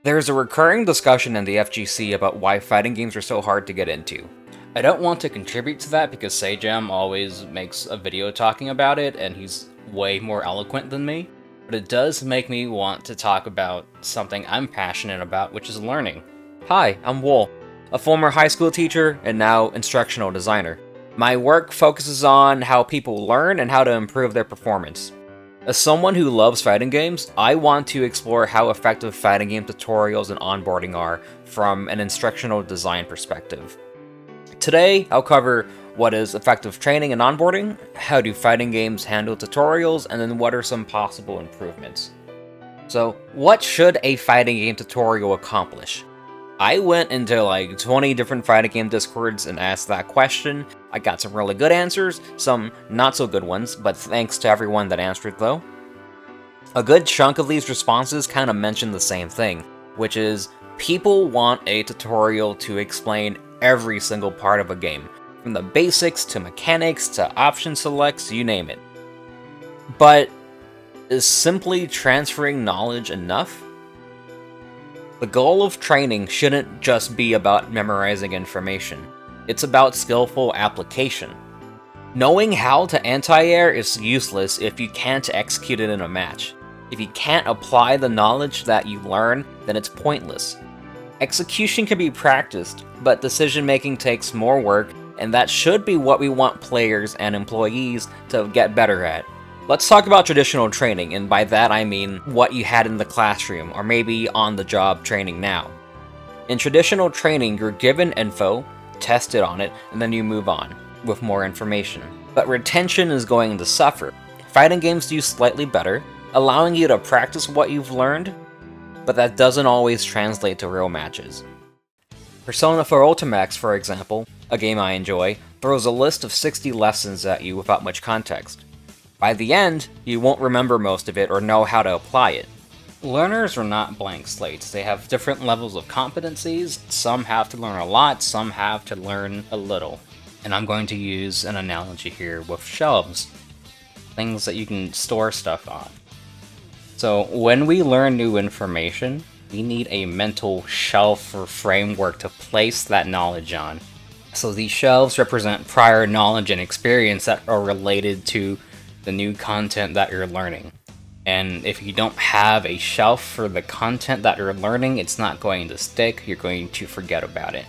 There's a recurring discussion in the FGC about why fighting games are so hard to get into. I don't want to contribute to that because Sejam always makes a video talking about it, and he's way more eloquent than me, but it does make me want to talk about something I'm passionate about, which is learning. Hi, I'm Wool, a former high school teacher and now instructional designer. My work focuses on how people learn and how to improve their performance. As someone who loves fighting games, I want to explore how effective fighting game tutorials and onboarding are from an instructional design perspective. Today, I'll cover what is effective training and onboarding, how do fighting games handle tutorials, and then what are some possible improvements. So, what should a fighting game tutorial accomplish? I went into like 20 different fighting game discords and asked that question. I got some really good answers, some not so good ones, but thanks to everyone that answered though. A good chunk of these responses kind of mention the same thing, which is people want a tutorial to explain every single part of a game, from the basics to mechanics to option selects, you name it. But is simply transferring knowledge enough? The goal of training shouldn't just be about memorizing information. It's about skillful application. Knowing how to anti-air is useless if you can't execute it in a match. If you can't apply the knowledge that you learn, then it's pointless. Execution can be practiced, but decision-making takes more work, and that should be what we want players and employees to get better at. Let's talk about traditional training, and by that I mean what you had in the classroom, or maybe on-the-job training now. In traditional training, you're given info, tested on it, and then you move on, with more information. But retention is going to suffer. Fighting games do slightly better, allowing you to practice what you've learned, but that doesn't always translate to real matches. Persona 4 Ultimax, for example, a game I enjoy, throws a list of 60 lessons at you without much context. By the end, you won't remember most of it or know how to apply it. Learners are not blank slates. They have different levels of competencies. Some have to learn a lot, some have to learn a little. And I'm going to use an analogy here with shelves. Things that you can store stuff on. So when we learn new information, we need a mental shelf or framework to place that knowledge on. So these shelves represent prior knowledge and experience that are related to the new content that you're learning. And if you don't have a shelf for the content that you're learning, it's not going to stick, you're going to forget about it.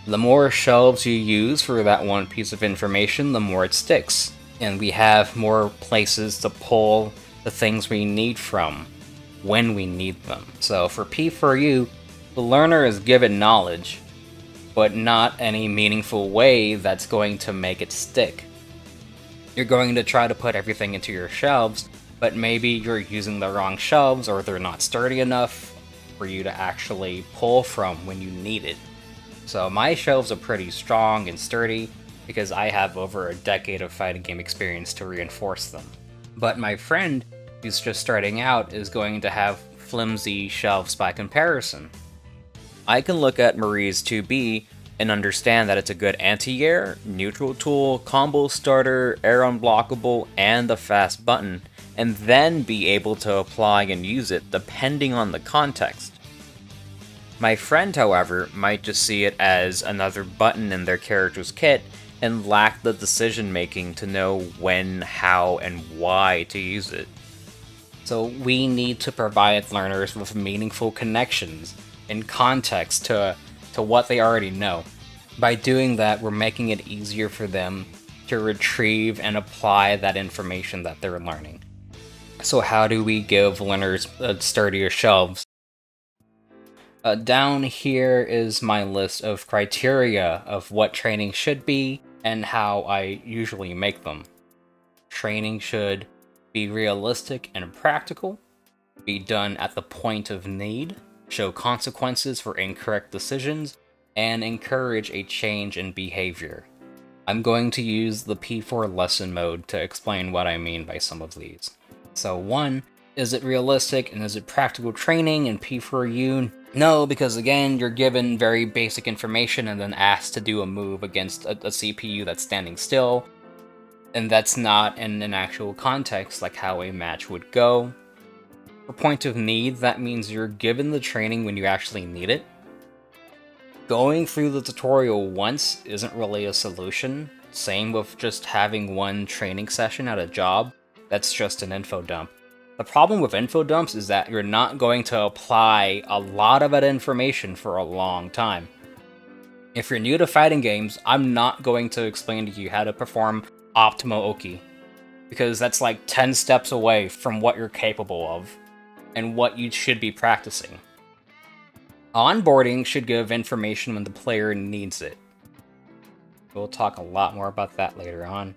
The more shelves you use for that one piece of information, the more it sticks. And we have more places to pull the things we need from when we need them. So for P4U, the learner is given knowledge, but not any meaningful way that's going to make it stick. You're going to try to put everything into your shelves, but maybe you're using the wrong shelves or they're not sturdy enough for you to actually pull from when you need it. So my shelves are pretty strong and sturdy because I have over a decade of fighting game experience to reinforce them. But my friend who's just starting out is going to have flimsy shelves by comparison. I can look at Marie's 2B and understand that it's a good anti-air, neutral tool, combo starter, air unblockable, and a fast button, and then be able to apply and use it depending on the context. My friend, however, might just see it as another button in their character's kit and lack the decision making to know when, how, and why to use it. So we need to provide learners with meaningful connections and context to what they already know. By doing that, we're making it easier for them to retrieve and apply that information that they're learning. So how do we give learners sturdier shelves? Down here is my list of criteria of what training should be and how I usually make them. Training should be realistic and practical, be done at the point of need, show consequences for incorrect decisions, and encourage a change in behavior. I'm going to use the P4 lesson mode to explain what I mean by some of these. So 1, is it realistic and is it practical training in P4U? No, because again, you're given very basic information and then asked to do a move against a CPU that's standing still, and that's not in an actual context like how a match would go. For point of need, that means you're given the training when you actually need it. Going through the tutorial once isn't really a solution. Same with just having one training session at a job. That's just an info dump. The problem with info dumps is that you're not going to apply a lot of that information for a long time. If you're new to fighting games, I'm not going to explain to you how to perform Optimo Oki, because that's like 10 steps away from what you're capable of, and what you should be practicing. Onboarding should give information when the player needs it. We'll talk a lot more about that later on.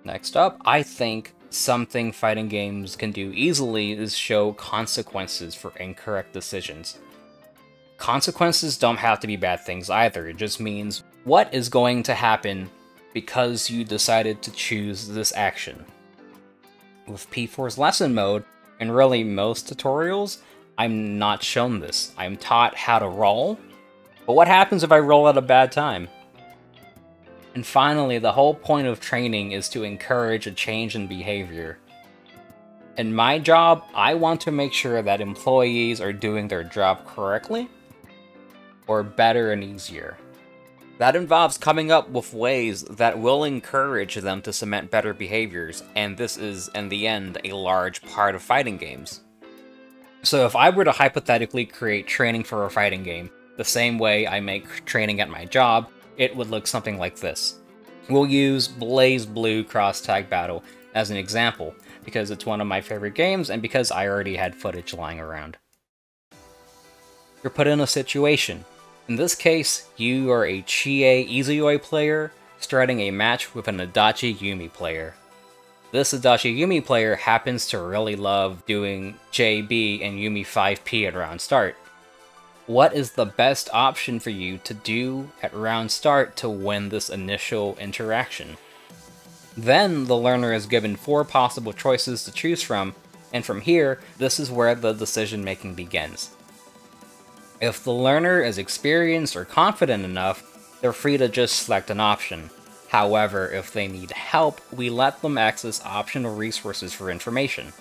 Next up, I think something fighting games can do easily is show consequences for incorrect decisions. Consequences don't have to be bad things either, it just means what is going to happen because you decided to choose this action. With P4's lesson mode, and really most tutorials, I'm not shown this. I'm taught how to roll, but what happens if I roll at a bad time? And finally, the whole point of training is to encourage a change in behavior. In my job, I want to make sure that employees are doing their job correctly, or better and easier. That involves coming up with ways that will encourage them to cement better behaviors, and this is, in the end, a large part of fighting games. So if I were to hypothetically create training for a fighting game, the same way I make training at my job, it would look something like this. We'll use BlazBlue Cross-Tag Battle as an example, because it's one of my favorite games and because I already had footage lying around. You're put in a situation. In this case, you are a Chie Izuyoi player starting a match with an Adachi Yumi player. This Adachi Yumi player happens to really love doing JB and Yumi 5P at round start. What is the best option for you to do at round start to win this initial interaction? Then the learner is given 4 possible choices to choose from, and from here, this is where the decision making begins. If the learner is experienced or confident enough, they're free to just select an option. However, if they need help, we let them access optional resources for information.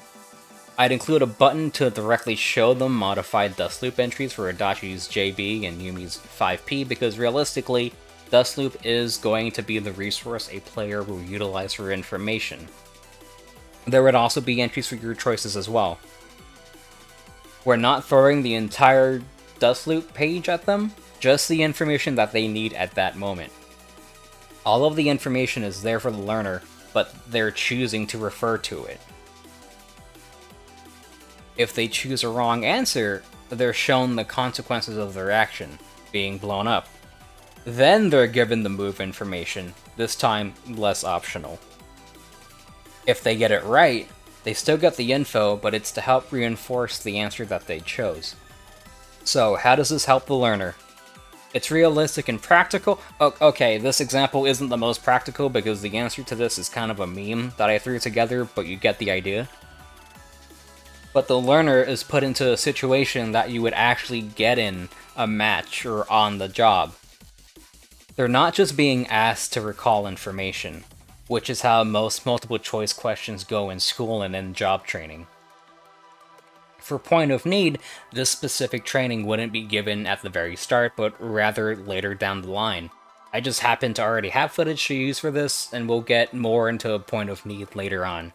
I'd include a button to directly show them modified dust loop entries for Adachi's JB and Yumi's 5P, because realistically, dust loop is going to be the resource a player will utilize for information. There would also be entries for your choices as well. We're not throwing the entire dust loop page at them, just the information that they need at that moment. All of the information is there for the learner, but they're choosing to refer to it. If they choose a wrong answer, they're shown the consequences of their action, being blown up. Then they're given the move information, this time less optional. If they get it right, they still get the info, but it's to help reinforce the answer that they chose. So, how does this help the learner? It's realistic and practical. Okay, this example isn't the most practical because the answer to this is kind of a meme that I threw together, but you get the idea. But the learner is put into a situation that you would actually get in a match or on the job. They're not just being asked to recall information, which is how most multiple choice questions go in school and in job training. For point of need, this specific training wouldn't be given at the very start, but rather later down the line. I just happen to already have footage to use for this, and we'll get more into a point of need later on.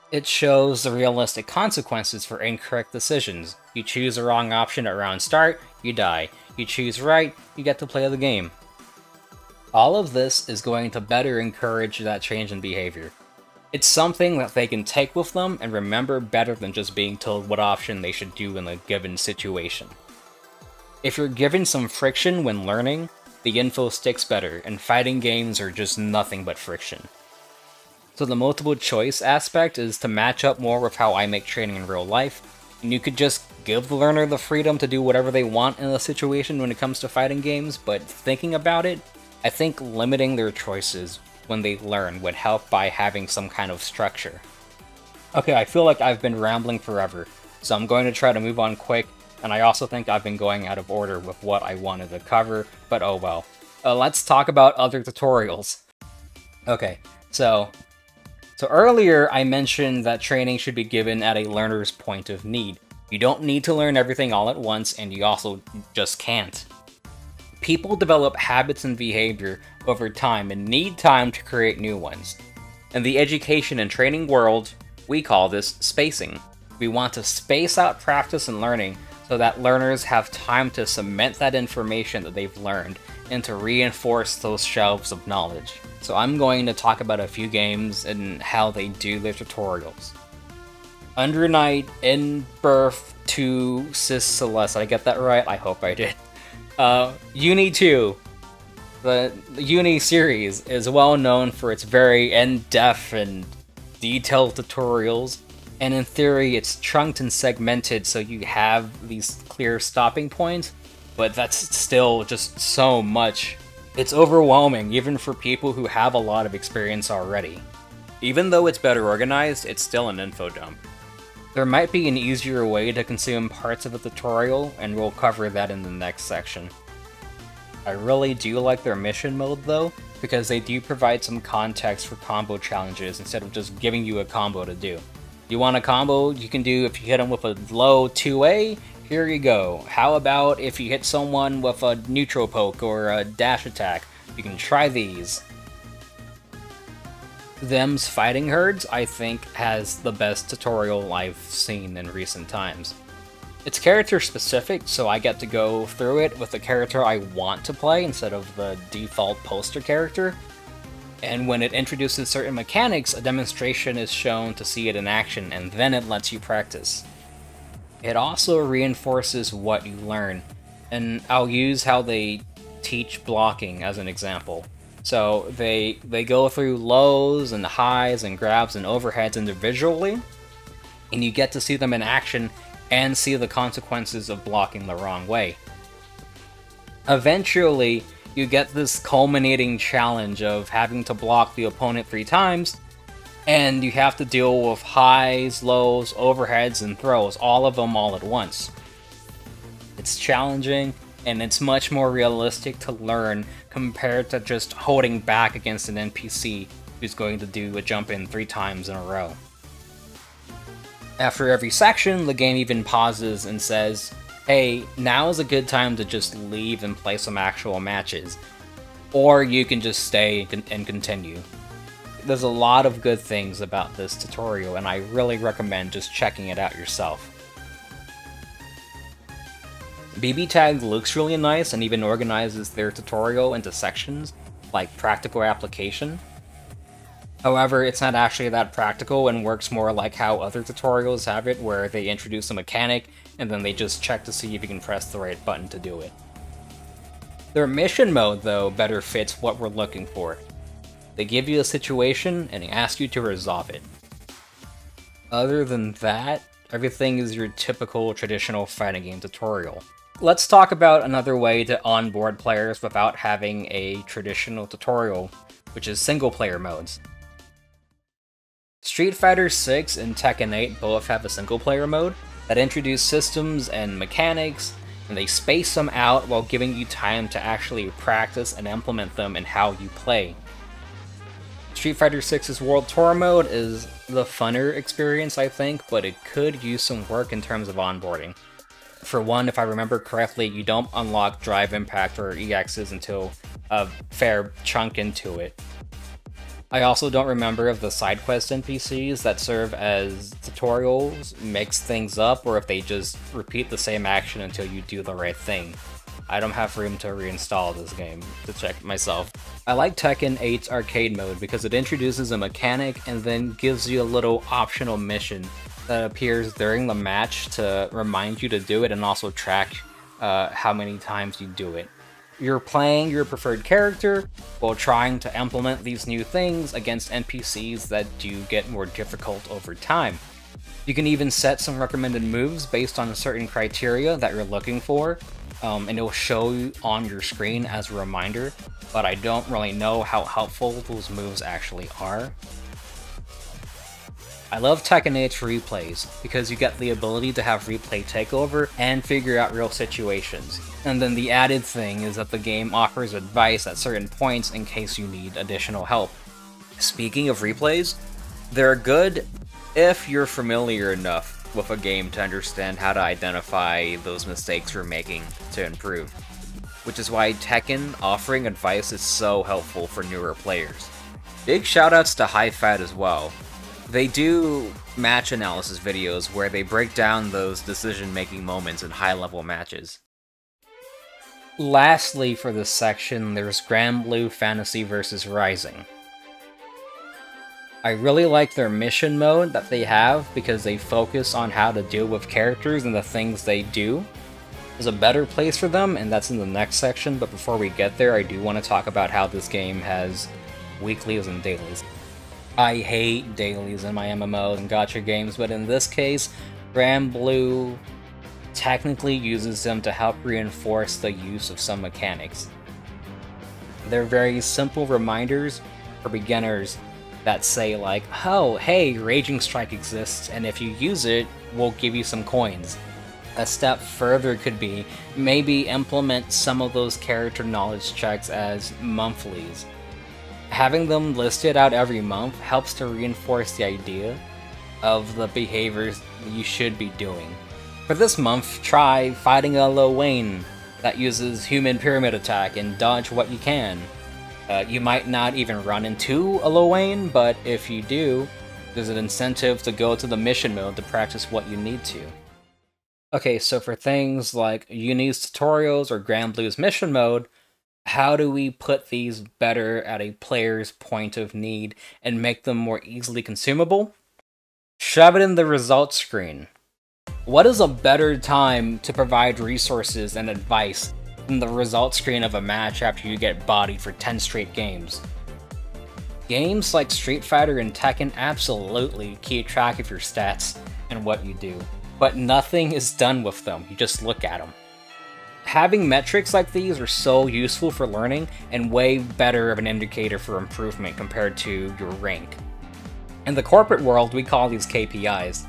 It shows the realistic consequences for incorrect decisions. You choose the wrong option at round start, you die. You choose right, you get to play the game. All of this is going to better encourage that change in behavior. It's something that they can take with them and remember better than just being told what option they should do in a given situation. If you're given some friction when learning, the info sticks better, and fighting games are just nothing but friction. So the multiple choice aspect is to match up more with how I make training in real life, and you could just give the learner the freedom to do whatever they want in a situation when it comes to fighting games, but thinking about it, I think limiting their choices when they learn would help by having some kind of structure. Okay, I feel like I've been rambling forever, so I'm going to try to move on quick, and I also think I've been going out of order with what I wanted to cover, but oh well. Let's talk about other tutorials. Okay, so So earlier, I mentioned that training should be given at a learner's point of need. You don't need to learn everything all at once, and you also just can't. People develop habits and behavior over time and need time to create new ones. In the education and training world, we call this spacing. We want to space out practice and learning so that learners have time to cement that information that they've learned and to reinforce those shelves of knowledge. So I'm going to talk about a few games and how they do their tutorials. Under Night, In Birth to Celes. Did I get that right? I hope I did. Uni 2. The Uni series is well known for its very in-depth and detailed tutorials, and in theory it's chunked and segmented so you have these clear stopping points, but that's still just so much. It's overwhelming even for people who have a lot of experience already. Even though it's better organized, it's still an info dump. There might be an easier way to consume parts of a tutorial, and we'll cover that in the next section. I really do like their mission mode though, because they do provide some context for combo challenges instead of just giving you a combo to do. You want a combo you can do if you hit them with a low 2A? Here you go. How about if you hit someone with a neutral poke or a dash attack? You can try these. Them's Fighting Herds, I think, has the best tutorial I've seen in recent times. It's character specific, so I get to go through it with the character I want to play instead of the default poster character. And when it introduces certain mechanics, a demonstration is shown to see it in action, and then it lets you practice. It also reinforces what you learn, and I'll use how they teach blocking as an example. So they go through lows and highs and grabs and overheads individually, and you get to see them in action and see the consequences of blocking the wrong way. Eventually, you get this culminating challenge of having to block the opponent 3 times, and you have to deal with highs, lows, overheads, and throws, all of them all at once. It's challenging, and it's much more realistic to learn compared to just holding back against an NPC who's going to do a jump in 3 times in a row. After every section, the game even pauses and says, hey, now is a good time to just leave and play some actual matches. Or you can just stay and continue. There's a lot of good things about this tutorial, and I really recommend just checking it out yourself. BBTag looks really nice and even organizes their tutorial into sections, like practical application. However, it's not actually that practical and works more like how other tutorials have it, where they introduce a mechanic and then they just check to see if you can press the right button to do it. Their mission mode, though, better fits what we're looking for. They give you a situation and ask you to resolve it. Other than that, everything is your typical traditional fighting game tutorial. Let's talk about another way to onboard players without having a traditional tutorial, which is single player modes. Street Fighter 6 and Tekken 8 both have a single player mode that introduce systems and mechanics, and they space them out while giving you time to actually practice and implement them in how you play. Street Fighter 6's World Tour mode is the funner experience, I think, but it could use some work in terms of onboarding. For one, if I remember correctly, you don't unlock Drive Impact or EXs until a fair chunk into it. I also don't remember if the side quest NPCs that serve as tutorials mix things up, or if they just repeat the same action until you do the right thing. I don't have room to reinstall this game to check myself. I like Tekken 8's arcade mode because it introduces a mechanic and then gives you a little optional mission that appears during the match to remind you to do it and also track how many times you do it. You're playing your preferred character while trying to implement these new things against NPCs that do get more difficult over time. You can even set some recommended moves based on certain criteria that you're looking for, and it'll show you on your screen as a reminder, but I don't really know how helpful those moves actually are. I love Tekken 8's replays, because you get the ability to have replay takeover and figure out real situations. And then the added thing is that the game offers advice at certain points in case you need additional help. Speaking of replays, They're good if you're familiar enough with a game to understand how to identify those mistakes we're making to improve. Which is why Tekken offering advice is so helpful for newer players. Big shoutouts to HiFat as well. They do match analysis videos where they break down those decision-making moments in high-level matches. Lastly for this section, there's Granblue Fantasy vs. Rising. I really like their mission mode that they have because they focus on how to deal with characters and the things they do. There's a better place for them, and that's in the next section, but before we get there, I do want to talk about how this game has weeklies and dailies. I hate dailies in my MMOs and gacha games, but in this case, Granblue technically uses them to help reinforce the use of some mechanics. They're very simple reminders for beginners that say like, oh, hey, Raging Strike exists, and if you use it, we'll give you some coins. A step further could be, maybe implement some of those character knowledge checks as monthlies. Having them listed out every month helps to reinforce the idea of the behaviors you should be doing. For this month, try fighting a low Wayne that uses human pyramid attack and dodge what you can. You might not even run into a low Wayne, but if you do, there's an incentive to go to the mission mode to practice what you need to. Okay, so for things like Uni's tutorials or Granblue's mission mode, how do we put these better at a player's point of need and make them more easily consumable? Shove it in the results screen. What is a better time to provide resources and advice than the results screen of a match after you get bodied for 10 straight games? Games like Street Fighter and Tekken absolutely keep track of your stats and what you do, but nothing is done with them, you just look at them. Having metrics like these are so useful for learning and way better of an indicator for improvement compared to your rank. In the corporate world, we call these KPIs.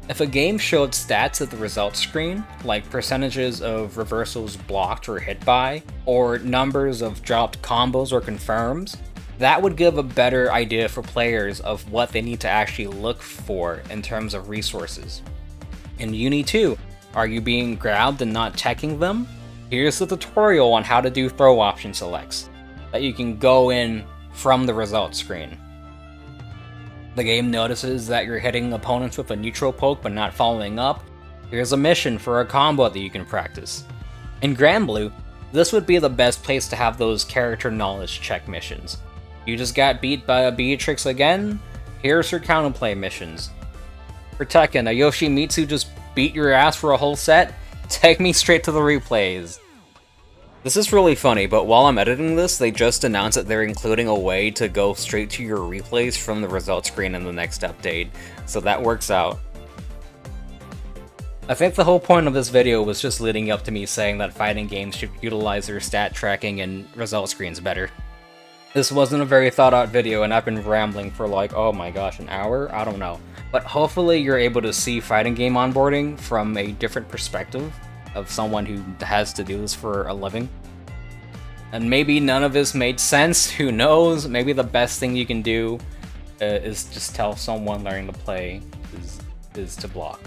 If a game showed stats at the results screen, like percentages of reversals blocked or hit by, or numbers of dropped combos or confirms, that would give a better idea for players of what they need to actually look for in terms of resources. In Uni 2, are you being grabbed and not checking them? Here's the tutorial on how to do throw option selects, that you can go in from the results screen. The game notices that you're hitting opponents with a neutral poke but not following up. Here's a mission for a combo that you can practice. In Granblue, this would be the best place to have those character knowledge check missions. You just got beat by a Beatrix again? Here's her counterplay missions. For Tekken, a Yoshimitsu just beat your ass for a whole set? Take me straight to the replays. This is really funny, but while I'm editing this, they just announced that they're including a way to go straight to your replays from the results screen in the next update, so that works out. I think the whole point of this video was just leading up to me saying that fighting games should utilize their stat tracking and result screens better. This wasn't a very thought out video, and I've been rambling for like, oh my gosh, an hour? I don't know. But hopefully you're able to see fighting game onboarding from a different perspective of someone who has to do this for a living. And maybe none of this made sense, who knows? Maybe the best thing you can do is just tell someone learning to play is to block.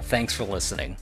Thanks for listening.